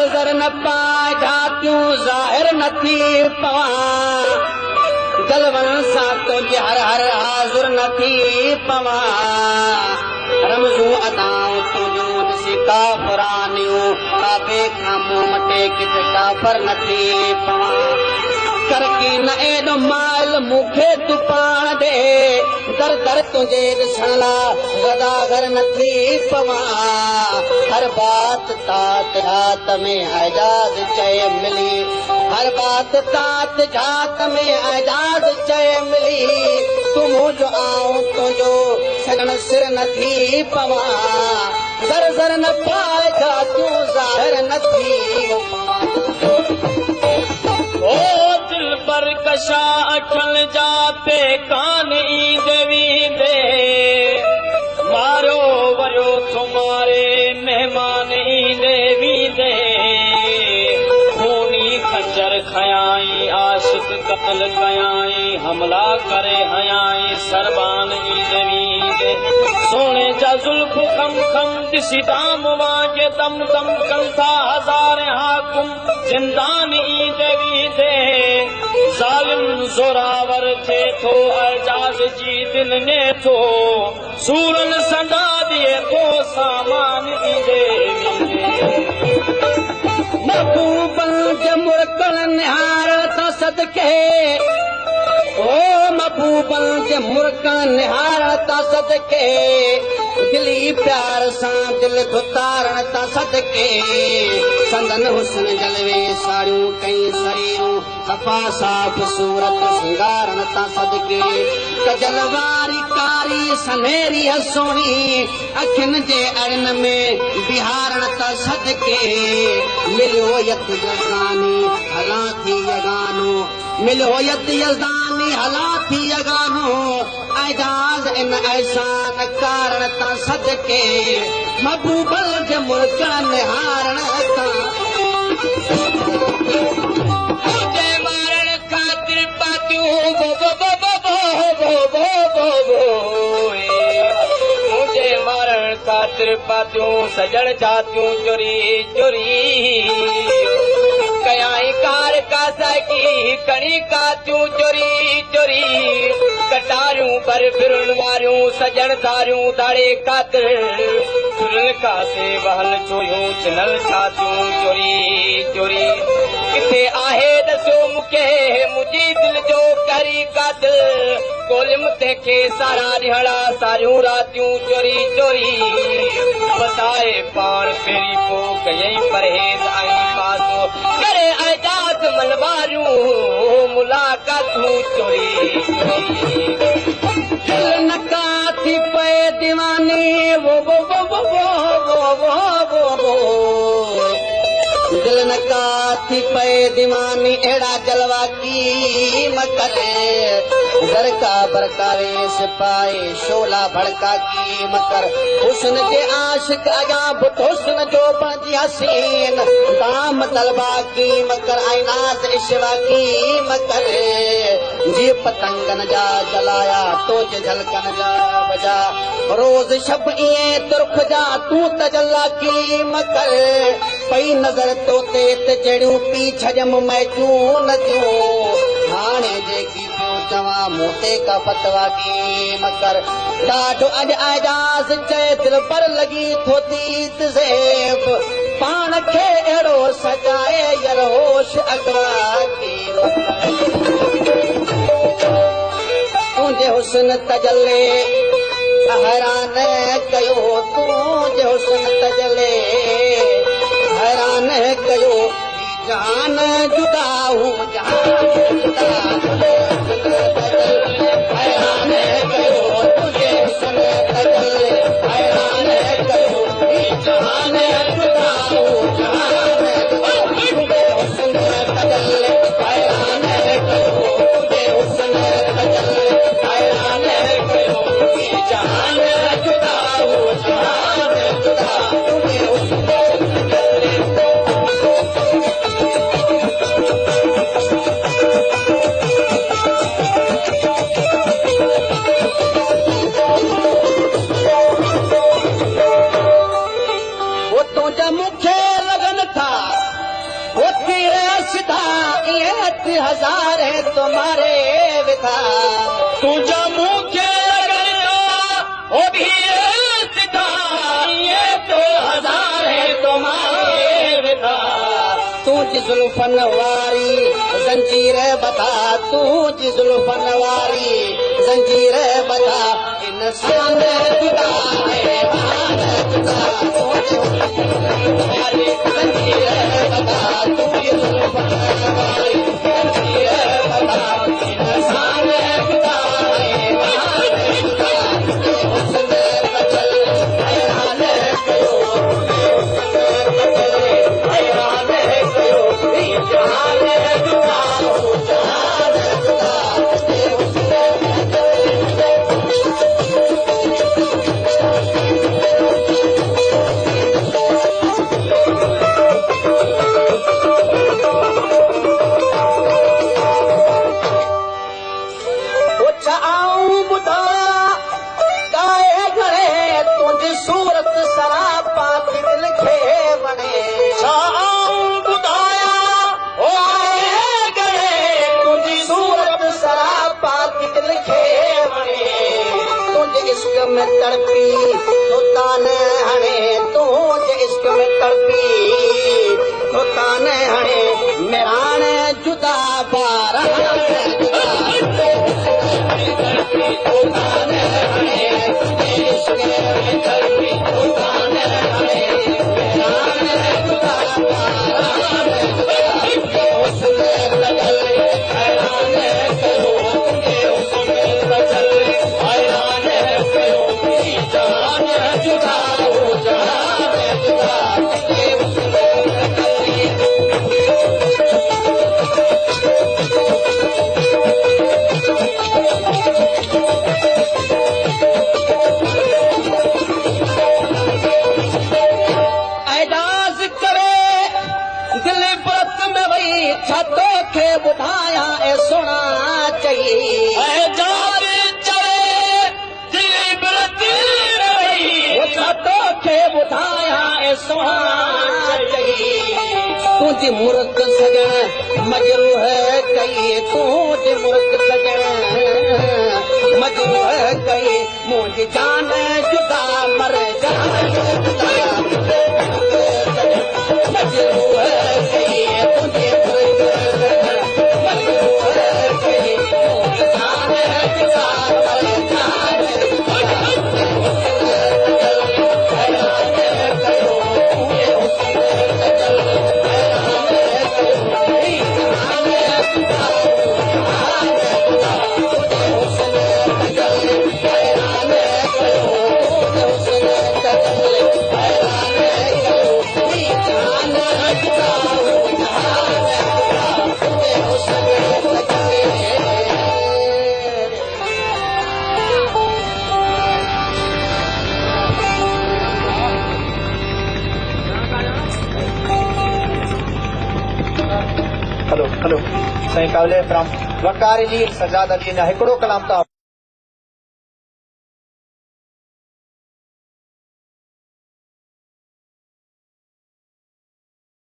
जर जर न पाए जातियूं ज़ाहिर न थी पवां गलवन सां तुंहिंजे हर हर हाज़ुर न थी पवां रमज़ूं अदाऊं तुंहिंजूं ॾिसी काफ़रानियूं काबे खां मुंहुं मटे किथे काफ़र न थी पवां कर की न एॾो माल मूंखे तूं पाण ॾे दर दर तुंहिंजे ॾिसण लाइ गदागर न थी पवां हर बात तात जात में एजाज़ चए मिली हर बात तात जात में एजाज़ चए मिली तूं मुंहिंजो आऊं तुंहिंजो सगण सिर न थी पवां ज़र ज़र न पाए जातियूं ज़ाहिर न थी ओ दिल पर कशा अखल जा पे कान ईंदे वींदे मारो वयो तुम्हारे मेहमान ईंदे वींदे खूनी खंजर खयाई आशिक कत्ल कयाई हमला करे हयाई सरबान ईंदे वींदे सोने जा जुल्फ खम खम ॾिसी दाम वांगे दम दम कनि था हज़ार हाकुम जिंदान ईंदे वींदे ज़ालिम ज़ोरावर थिए थो एजाज़ जी दिल ने थो सूरन संडा दिए थो सामान ईंदे वींदे महबूबन जे मुर्कन निहार त सदके ओ महबूबन जे मुर्कन निहार त सदके दिली प्यार सां दिल भुतारण त सदके संदन हुस्न जलवे साड़ियूं कई शरीरूं सफ़ा साफ़ सूरत सिंगारण त सदके कजल वारी कारी सनेरी सोणी अखियुनि जे अड़न में बिहारण त सदके मिलियो यत यज़दानी हला थी यगानो मिलियो यत यज़दानी हला थी यगानो एजाज़ इन एहसान कारण त सदके महबूबल जे मुल्क निहारण त मुझे मारण खातिर पातियूं बो बो बो बो बो बो बो बो मुझे मारण खातिर पातियूं सजण जातियूं चोरी चोरी कयाई कार का साकी कणी कातियूं चोरी चोरी कटारियूं पर फिरुन वारियूं सजण धारियूं दाड़े कातिर सुरल कासे वहल चोरियूं चिनल छातियूं चोरी चोरी किथे आहे ॾसो मूंखे मुंहिंजी दिल जो करी कातिल कोलिम तंहिंखे सारा ॾियणा सारियूं रातियूं चोरी चोरी बसाए पाण पहिरीं पोइ कयईं परहेज़ आई पासो करे एजाज़ मलवारियूं मुलाक़ातूं चोरी दिल न काथी पए दीवानी वो वो वो वो वो वो वो वो दिल न काथी पए दीवानी अहिड़ा जलवा की मकर दरका बरकारे सिपाही शोला भड़का की मकर हुस्न के आशिक अॻियां बुत हुस्न जो बणिजी हसीन दाम तलबा की मकर ऐनाज़ इशवा की मकर जी पतंगन जा जलाया तोज झलकन जा बजा रोज़ शब इएं तुर्ख जा तूं तजल्ला की मकर पई नज़र तोते त जहिड़ियूं पी छॼम मैचूं नथियूं हाणे जेकी पियो चवां मोटे का फतवा की मकर ॾाढो अॼु एजाज़ चए दिल पर लॻी थो दीत ज़ेब पाण खे अहिड़ो सजाए यरोश अगवा की तुंहिंजे हुस्न तजले हैरान कयो तुंहिंजे हुस्न तजले हैरान कयो जान जुदा हूं जान जुदा हैरान कयो तुझे हुस्न तजले हैरान कयो जान जुदा हूं जान तुझे हुस्न तजले हैरान कयो तुझे हुस्न तजले हैरान कयो जान जुदा हूं जान जुदा तुझे हुस्न तजले इयत हजार है तुम्हारे विधा तुझा मुखे लगना ओ भी सिद्धा ये तो हजार है तुम्हारे विधा तुझ जुल्फन वारी जंजीर बता तुझ जुल्फन वारी जंजीर बता इंसान जुदा है मान जुदा वारी जंजीर बता तुझ जुल्फन वारी जंजीर बता इंसान जुदा है मान जुदा हुस्न बदल हैरान करो हैरान करो जहान जुदा हो जहान जुदा सूरत सरापा दिल खे वणे बुधाया ओ गणे तुंहिंजी सूरत सरापा दिल खे वणे तुंहिंजे इश्क में तड़पी तो ताने हणे तुंहिंजे इश्क में तड़पी तो ताने हणे मेराणे जुदा बार छतो खे ॿुधायां ऐं सुणा चई जार चले दिल बरती रही छतो खे ॿुधायां ऐं सुणा चई तुंहिंजी मुर्क सजण मजरूह कई तुंहिंजी मुर्क सजण मजरूह कई मुंहिंजी जान जुदा मर जान मजरूह कई तुंहिंजी हेलो साईं कावले फ्रॉम वकार अली सजाद अली ना हिकिड़ो कलाम था